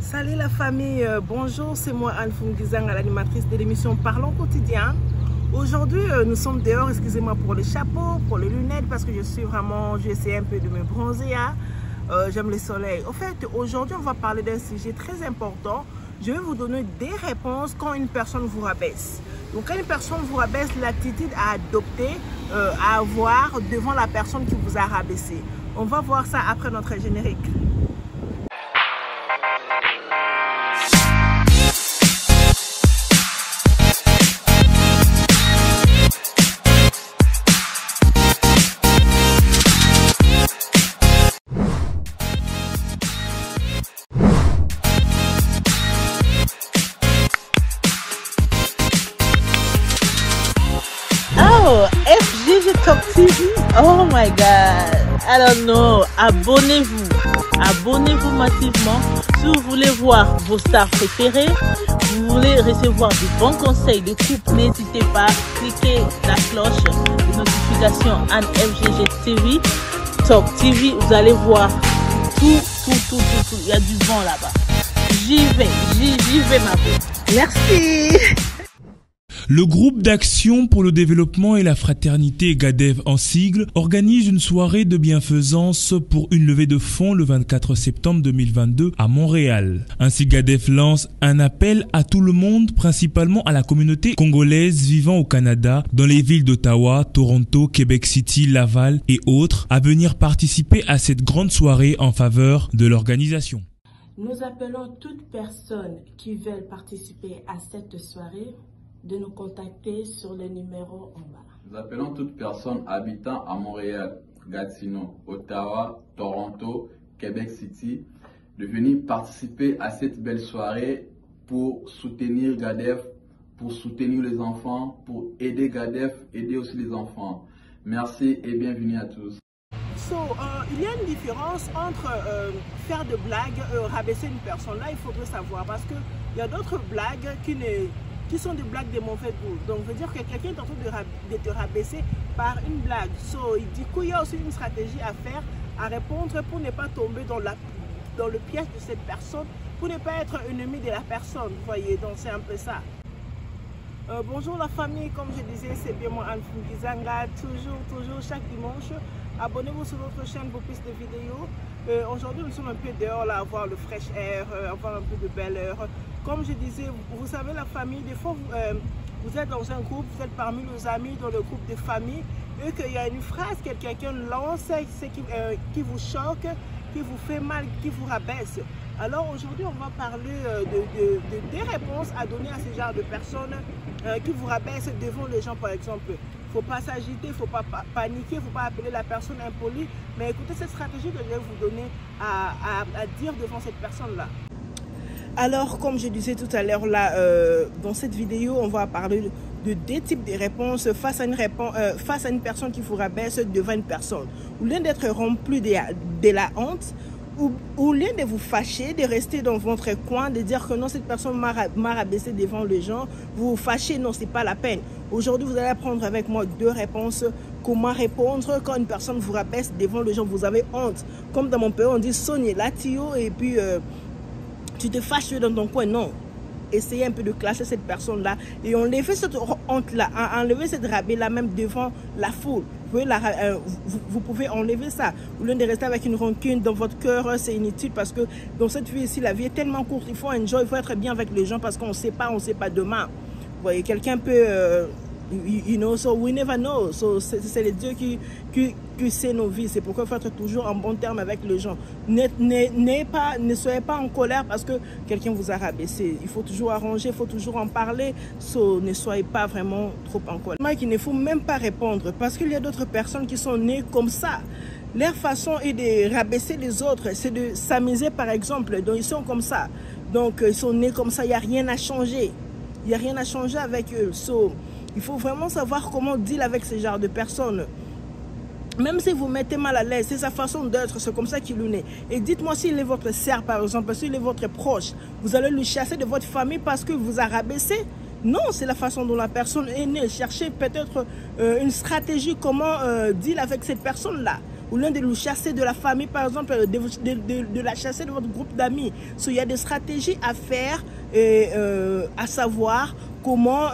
Salut la famille, bonjour, c'est moi Anne Fungizanga, l'animatrice de l'émission Parlons Quotidien. Aujourd'hui, nous sommes dehors, excusez-moi pour le chapeau, pour les lunettes, parce que j'essaie un peu de me bronzer. J'aime le soleil. Au fait, aujourd'hui, on va parler d'un sujet très important. Je vais vous donner des réponses quand une personne vous rabaisse. Donc, quand une personne vous rabaisse, l'attitude à adopter, à avoir devant la personne qui vous a rabaissé. On va voir ça après notre générique. Oh, FGG Talk TV. Oh my God. I don't know. Abonnez-vous. Abonnez-vous massivement. Si vous voulez voir vos stars préférées, vous voulez recevoir de bons conseils de couple, n'hésitez pas à cliquer la cloche de notification en FGG TV. Talk TV, vous allez voir tout. Il y a du vent là-bas. J'y vais ma belle. Merci. Le groupe d'action pour le développement et la fraternité GADEF en sigle organise une soirée de bienfaisance pour une levée de fonds le 24 septembre 2022 à Montréal. Ainsi, GADEF lance un appel à tout le monde, principalement à la communauté congolaise vivant au Canada, dans les villes d'Ottawa, Toronto, Québec City, Laval et autres, à venir participer à cette grande soirée en faveur de l'organisation. Nous appelons toute personne qui veut participer à cette soirée de nous contacter sur le numéro en bas. Nous appelons toute personne habitant à Montréal, Gatineau, Ottawa, Toronto, Québec City de venir participer à cette belle soirée pour soutenir GADEF, pour soutenir les enfants, pour aider GADEF, aider aussi les enfants. Merci et bienvenue à tous. Il y a une différence entre faire de blagues, rabaisser une personne. Là, il faudrait savoir parce qu'il y a d'autres blagues qui sont des blagues de mauvais goût. Donc, veut dire que quelqu'un est en train de te rabaisser par une blague. Du coup, il y a aussi une stratégie à faire, à répondre pour ne pas tomber dans le piège de cette personne, pour ne pas être ennemi de la personne. Vous voyez, donc c'est un peu ça. Bonjour la famille, comme je disais, c'est bien moi Anne Fungizanga, toujours, chaque dimanche. Abonnez-vous sur notre chaîne pour plus de vidéos. Aujourd'hui, nous sommes un peu dehors, là, avoir le fresh air, avoir un peu de belle heure. Comme je disais, vous savez, la famille, des fois, vous êtes dans un groupe, vous êtes parmi nos amis dans le groupe de famille, et qu'il y a une phrase que quelqu'un lance, qui vous choque, qui vous fait mal, qui vous rabaisse. Alors aujourd'hui, on va parler des réponses à donner à ce genre de personnes qui vous rabaissent devant les gens, par exemple. Il ne faut pas s'agiter, il ne faut pas paniquer, il ne faut pas appeler la personne impolie. Mais écoutez cette stratégie que je vais vous donner à dire devant cette personne-là. Alors, comme je disais tout à l'heure, là, dans cette vidéo, on va parler de deux types de réponses face à une personne qui vous rabaisse devant une personne. Au lieu d'être rempli de la honte, ou au lieu de vous fâcher, de rester dans votre coin, de dire que non, cette personne m'a rabaissé devant les gens, vous vous fâchez, non, c'est pas la peine. Aujourd'hui, vous allez apprendre avec moi deux réponses. Comment répondre quand une personne vous rabaisse devant les gens, vous avez honte. Comme dans mon pays, on dit sonner la tio et puis tu te fâches dans ton coin. Non. Essayez un peu de clasher cette personne-là et enlever cette honte-là, enlever cette rabais-là même devant la foule. Vous pouvez enlever ça. Au lieu de rester avec une rancune dans votre cœur, c'est inutile parce que dans cette vie ici, la vie est tellement courte. Il faut enjoy, il faut être bien avec les gens parce qu'on ne sait pas demain. Vous voyez, quelqu'un peut, you know, so we never know. So c'est les dieux qui sait nos vies. C'est pourquoi il faut être toujours en bon terme avec les gens. Ne soyez pas en colère parce que quelqu'un vous a rabaissé. Il faut toujours arranger, il faut toujours en parler. So, ne soyez pas vraiment trop en colère. Il ne faut même pas répondre parce qu'il y a d'autres personnes qui sont nées comme ça. Leur façon est de rabaisser les autres, c'est de s'amuser par exemple. Donc ils sont comme ça. Donc ils sont nés comme ça, il n'y a rien à changer. Il n'y a rien à changer avec eux. So, il faut vraiment savoir comment deal avec ce genre de personnes. Même si vous mettez mal à l'aise, c'est sa façon d'être, c'est comme ça qu'il est né. Et dites-moi s'il est votre sœur par exemple, s'il est votre proche, vous allez le chasser de votre famille parce que vous a rabaissé. Non, c'est la façon dont la personne est née. Cherchez peut-être une stratégie, comment deal avec cette personne-là. ou l'un de nous chasser de la famille, par exemple, de la chasser de votre groupe d'amis. Il y a des stratégies à faire, à savoir comment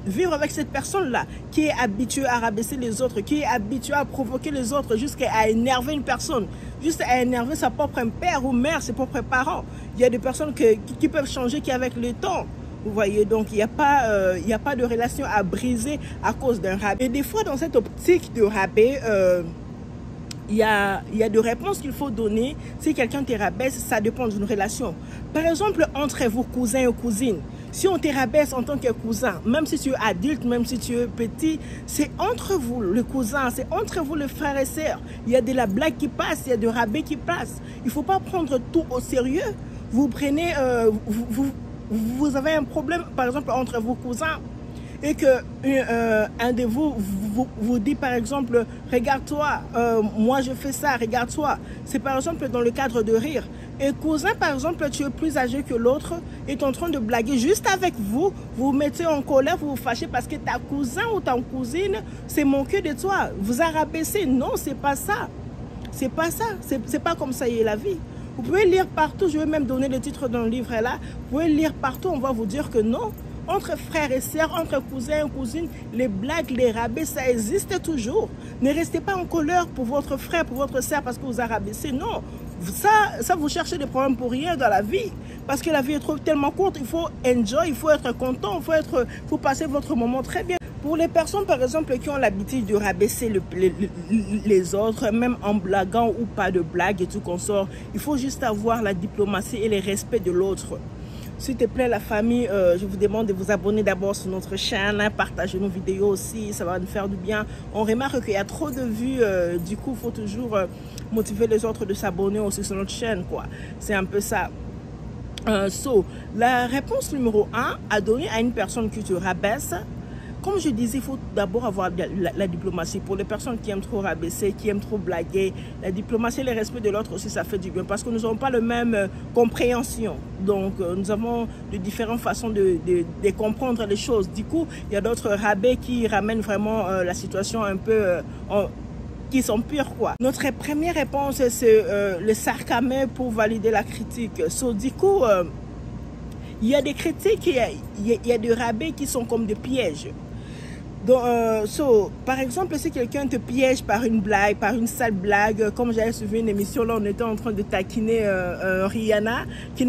vivre avec cette personne-là, qui est habituée à rabaisser les autres, qui est habituée à provoquer les autres jusqu'à énerver une personne, juste à énerver sa propre père ou mère, ses propres parents. Il y a des personnes qui peuvent changer qu'avec le temps. Vous voyez, donc il n'y a pas de relation à briser à cause d'un rabais. Et des fois, dans cette optique de rabais, il y a des réponses qu'il faut donner. Si quelqu'un te rabaisse, ça dépend d'une relation. Par exemple, entre vos cousins et cousines, si on te rabaisse en tant que cousin, même si tu es adulte, même si tu es petit, c'est entre vous, le cousin, c'est entre vous, les frères et sœurs. Il y a de la blague qui passe, il y a des rabais qui passent. Il ne faut pas prendre tout au sérieux. Vous prenez, vous avez un problème, par exemple, entre vos cousins, et que un de vous dit par exemple, regarde-toi, moi je fais ça, regarde-toi. C'est par exemple dans le cadre de rire. Et cousin, par exemple, tu es plus âgé que l'autre, est en train de blaguer juste avec vous, vous mettez en colère, vous vous fâchez parce que ta cousin ou ta cousine s'est moqué de toi, vous a rabaissé. Non, c'est pas ça. C'est pas ça. C'est pas comme ça y est la vie. Vous pouvez lire partout, je vais même donner le titre d'un livre là, vous pouvez lire partout, on va vous dire que non. Entre frères et sœurs, entre cousins et cousines, les blagues, les rabais, ça existe toujours. Ne restez pas en colère pour votre frère, pour votre sœur parce que vous a rabaissé. Non, ça vous cherchez des problèmes pour rien dans la vie. Parce que la vie est tellement courte, il faut enjoy, il faut être content, il faut passer votre moment très bien. Pour les personnes, par exemple, qui ont l'habitude de rabaisser les autres, même en blaguant ou pas de blague et tout consort, il faut juste avoir la diplomatie et le respect de l'autre. S'il te plaît, la famille, je vous demande de vous abonner d'abord sur notre chaîne, partagez nos vidéos aussi, ça va nous faire du bien. On remarque qu'il y a trop de vues, du coup, il faut toujours motiver les autres de s'abonner aussi sur notre chaîne, quoi. C'est un peu ça. La réponse numéro 1 à donner à une personne qui te rabaisse, comme je disais, il faut d'abord avoir la diplomatie. Pour les personnes qui aiment trop rabaisser, qui aiment trop blaguer, la diplomatie et le respect de l'autre aussi, ça fait du bien. Parce que nous n'avons pas la même compréhension. Donc, nous avons de différentes façons de comprendre les choses. Du coup, il y a d'autres rabais qui ramènent vraiment la situation un peu... qui sont purs, quoi. Notre première réponse, c'est le sarcasme pour valider la critique. Du coup... il y a des critiques, il y a des rabais qui sont comme des pièges. Donc, par exemple, si quelqu'un te piège par une blague, par une sale blague, comme j'avais suivi une émission, là on était en train de taquiner Rihanna, qui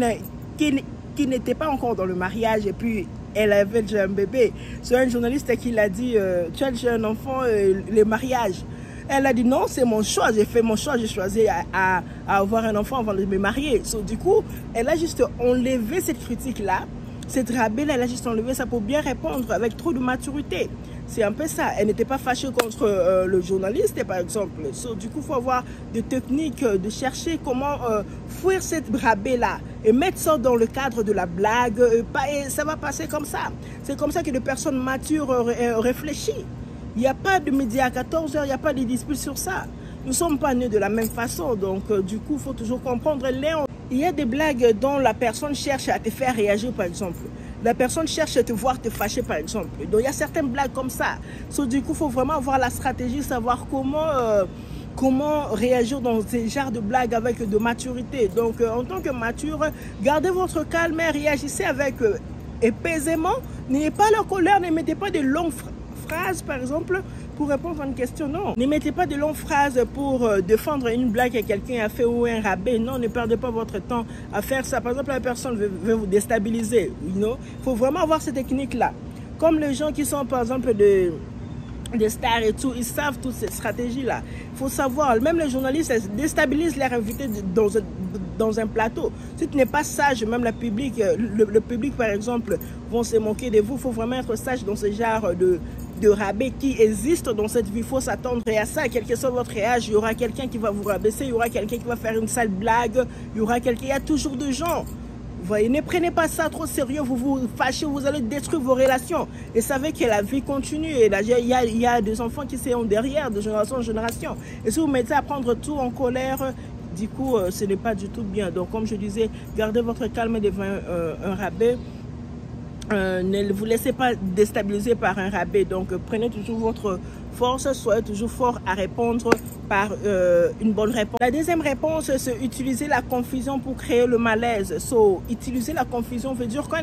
n'était pas encore dans le mariage, et puis elle avait déjà un bébé. C'est un journaliste qui l'a dit, tu as déjà un enfant, le mariage. Elle a dit non, c'est mon choix, j'ai fait mon choix, j'ai choisi à avoir un enfant avant de me marier. Du coup, elle a juste enlevé cette critique-là, cette rabais-là, elle a juste enlevé ça pour bien répondre avec trop de maturité. C'est un peu ça. Elle n'était pas fâchée contre le journaliste, par exemple. Du coup, il faut avoir des techniques de chercher comment fuir cette rabais-là et mettre ça dans le cadre de la blague. Et ça va passer comme ça. C'est comme ça que des personnes matures réfléchissent. Il n'y a pas de midi à 14h, il n'y a pas de dispute sur ça. Nous ne sommes pas nés de la même façon, donc du coup, il faut toujours comprendre. Léon, il y a des blagues dont la personne cherche à te faire réagir, par exemple. La personne cherche à te voir te fâcher, par exemple. Donc, il y a certaines blagues comme ça. Du coup, il faut vraiment avoir la stratégie, savoir comment réagir dans ces genres de blagues avec de maturité. Donc, en tant que mature, gardez votre calme et réagissez avec apaisément. N'ayez pas la colère, ne mettez pas de longues phrases, par exemple, pour répondre à une question. Non, ne mettez pas de longues phrases pour défendre une blague que quelqu'un a fait ou un rabais. Non, ne perdez pas votre temps à faire ça. Par exemple, la personne veut vous déstabiliser. Il faut vraiment avoir cette technique-là. Comme les gens qui sont, par exemple, des stars et tout, ils savent toutes ces stratégies-là. Il faut savoir, même les journalistes déstabilisent leurs invités dans un plateau. Si tu n'es pas sage, même le public, par exemple, vont se moquer de vous. Il faut vraiment être sage dans ce genre de rabais qui existent dans cette vie. Il faut s'attendre à ça. Quel que soit votre âge, il y aura quelqu'un qui va vous rabaisser, il y aura quelqu'un qui va faire une sale blague, il y aura quelqu'un, il y a toujours des gens. Vous voyez, ne prenez pas ça trop sérieux, vous vous fâchez, vous allez détruire vos relations. Et savez que la vie continue. Et là, il y a des enfants qui sont derrière, de génération en génération. Et si vous mettez à prendre tout en colère, du coup, ce n'est pas du tout bien. Donc, comme je disais, gardez votre calme devant un rabais. Ne vous laissez pas déstabiliser par un rabais. Donc, prenez toujours votre force, soyez toujours fort à répondre par une bonne réponse. La deuxième réponse, c'est utiliser la confusion pour créer le malaise. So, utiliser la confusion veut dire quand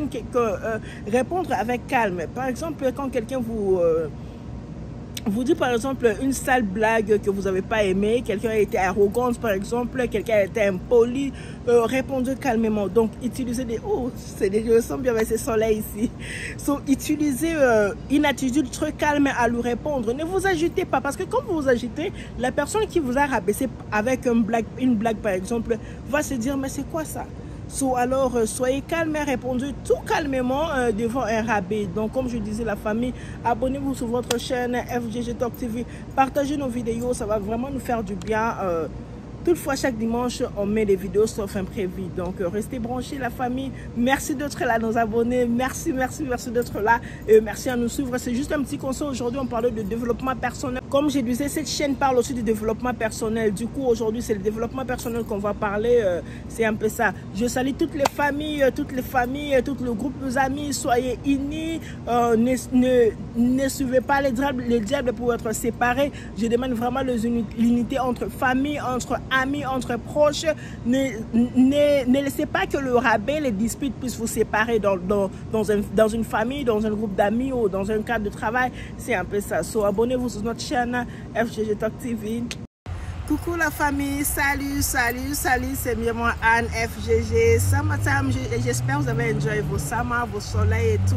répondre avec calme. Par exemple, quand quelqu'un vous dit par exemple une sale blague que vous n'avez pas aimé, quelqu'un a été arrogant par exemple, quelqu'un a été impoli, répondez calmement. Donc utilisez des je sens bien avec ce soleil ici. So, utilisez une attitude très calme à lui répondre. Ne vous agitez pas parce que quand vous vous agitez, la personne qui vous a rabaissé avec une blague par exemple va se dire mais c'est quoi ça? So, alors, soyez calme et répondez tout calmement devant un rabais. Donc, comme je disais, la famille, abonnez-vous sur votre chaîne FGG Talk TV. Partagez nos vidéos, ça va vraiment nous faire du bien. Toutefois, chaque dimanche, on met des vidéos sauf imprévu. Donc, restez branchés, la famille. Merci d'être là, nos abonnés. Merci d'être là. Et merci à nous suivre. C'est juste un petit conseil. Aujourd'hui, on parlait de développement personnel. Comme je disais, cette chaîne parle aussi du développement personnel. Du coup, aujourd'hui, c'est le développement personnel qu'on va parler. C'est un peu ça. Je salue toutes les familles, tout le groupe, nos amis. Soyez unis. Ne suivez pas les diables pour être séparés. Je demande vraiment l'unité entre famille, entre amis, entre proches. Ne laissez pas que le rabais, les disputes puissent vous séparer dans une famille, dans un groupe d'amis ou dans un cadre de travail. C'est un peu ça. So, abonnez-vous sur notre chaîne FGG Talk TV. Coucou la famille, salut, c'est bien moi Anne FGG. Summertime, j'espère que vous avez enjoyé vos summers, vos soleils et tout,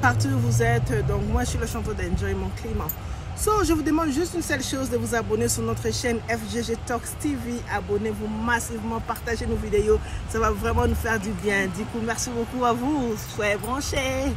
partout où vous êtes. Donc moi je suis le chanteur d'enjoy mon climat. So, je vous demande juste une seule chose, de vous abonner sur notre chaîne FGG Talk TV. Abonnez-vous massivement, partagez nos vidéos, ça va vraiment nous faire du bien. Du coup, merci beaucoup à vous, soyez branchés.